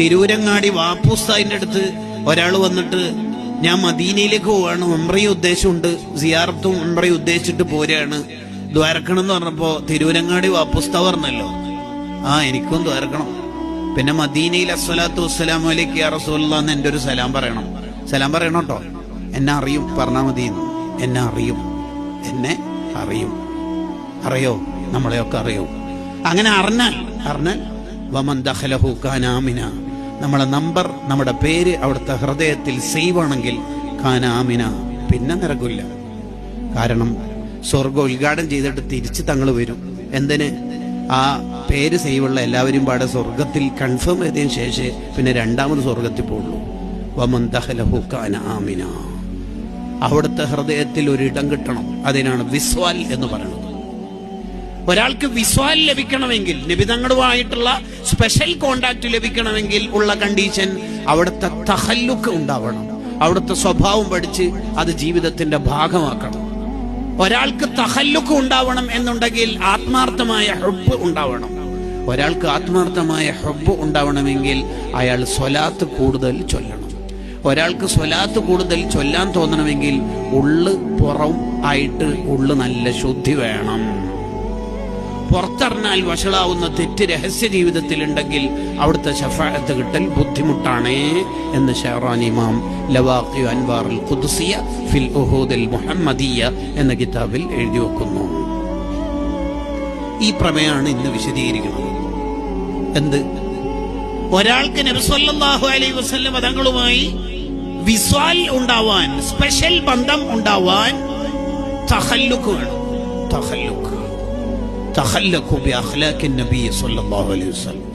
തിരൂരങ്ങാടി വാപ്പുസ്താദിന്റെ അടുത്ത് ഒരാൾ വന്നിട്ട് ഞാൻ മദീനയിലേക്ക് പോവാണ്, ഉംറയും ഉദ്ദേശമുണ്ട്, സിയാറത്തും ഉംറയും ഉദ്ദേശിച്ചിട്ട് പോരാണ്, ദ്വാരക്കണം എന്ന് പറഞ്ഞപ്പോ തിരൂരങ്ങാടി വാപ്പുസ്താദ് പറഞ്ഞല്ലോ, ആ എനിക്കും ദ്വാരക്കണം. പിന്നെ മദീനയിൽ അസ്സലാത്തു വസ്സലാമു അലൈക യാ റസൂലല്ലാഹ് എന്ന് എന്റെ ഒരു സലാം പറയണം. സലാം പറയണം കേട്ടോ. എന്നെ അറിയും പറഞ്ഞാൽ മതി. എന്നെ അറിയും. അറിയോ? നമ്മളെയൊക്കെ അറിയോ? അങ്ങനെ അറിഞ്ഞാൽ വമൻ ദഖലഹു കാന ആമിന. നമ്മളെ നമ്പർ, നമ്മുടെ പേര് അവിടുത്തെ ഹൃദയത്തിൽ സേവ് ആണെങ്കിൽ കാന ആമിന, പിന്നെ നിരകില്ല. കാരണം സ്വർഗം ഉദ്ഘാടനം ചെയ്തിട്ട് തിരിച്ച് തങ്ങൾ വരും. എന്തിന്? ആ പേര് സേവുള്ള എല്ലാവരും പാടെ സ്വർഗത്തിൽ കൺഫേം ചെയ്തതിന് ശേഷം പിന്നെ രണ്ടാമത് സ്വർഗത്തിൽ പോകുള്ളൂ. വമൻ ദഖലഹു കാന ആമിന. അവിടുത്തെ ഹൃദയത്തിൽ ഒരിടം കിട്ടണം. അതിനാണ് വിസ്വാൽ എന്ന് പറയുന്നത്. ഒരാൾക്ക് വിസ്വാൽ ലഭിക്കണമെങ്കിൽ, നിബിതങ്ങളുമായിട്ടുള്ള സ്പെഷ്യൽ കോണ്ടാക്ട് ലഭിക്കണമെങ്കിൽ ഉള്ള കണ്ടീഷൻ അവിടുത്തെ തഖല്ലുക്ക് ഉണ്ടാവണം. അവിടുത്തെ സ്വഭാവം പഠിച്ച് അത് ജീവിതത്തിന്റെ ഭാഗമാക്കണം. ഒരാൾക്ക് തഖല്ലുക്ക് ഉണ്ടാവണം എന്നുണ്ടെങ്കിൽ ആത്മാർത്ഥമായ ഹുബ്ബ് ഉണ്ടാവണം. ഒരാൾക്ക് ആത്മാർത്ഥമായ ഹുബ്ബ് ഉണ്ടാവണമെങ്കിൽ അയാൾ സ്വലാത്ത് കൂടുതൽ ചൊല്ലണം. ഒരാൾക്ക് സ്വലാത്ത് കൂടുതൽ ചൊല്ലാൻ തോന്നണമെങ്കിൽ ഉള്ളു പുറം ആയിട്ട് ഉള്ളു നല്ല ശുദ്ധി വേണം. പുറത്തറിഞ്ഞാൽ വഷളാവുന്ന തെറ്റ് രഹസ്യ ജീവിതത്തിൽ ഉണ്ടെങ്കിൽ അവിടുത്തെ ശഫാഅത്ത് കിട്ടൽ ബുദ്ധിമുട്ടാണേ എന്ന് ഷഹറാനി ഇമാം ലവാഖി അൻവാറുൽ ഖുദ്സിയ ഫിൽ ഉഹൂദുൽ മുഹമ്മദിയ എന്ന കിതാബിൽ എഴുതി വെക്കുന്നു. ഈ പ്രമേയമാണ് ഇന്ന് വിശദീകരിക്കുന്നത്. എന്ത്? ഒരാൾക്ക് നബി സല്ലല്ലാഹു അലൈഹി വസല്ലം തങ്ങളുമായി വിസ്വാൽ ഉണ്ടാവാൻ, സ്പെഷ്യൽ ബന്ധം ഉണ്ടാവാൻ തഖല്ലുക്ക് വേണം. തഖല്ലഖു ബി അഖ്ലാഖിൻ നബി സല്ലല്ലാഹു അലൈഹി വസല്ലം.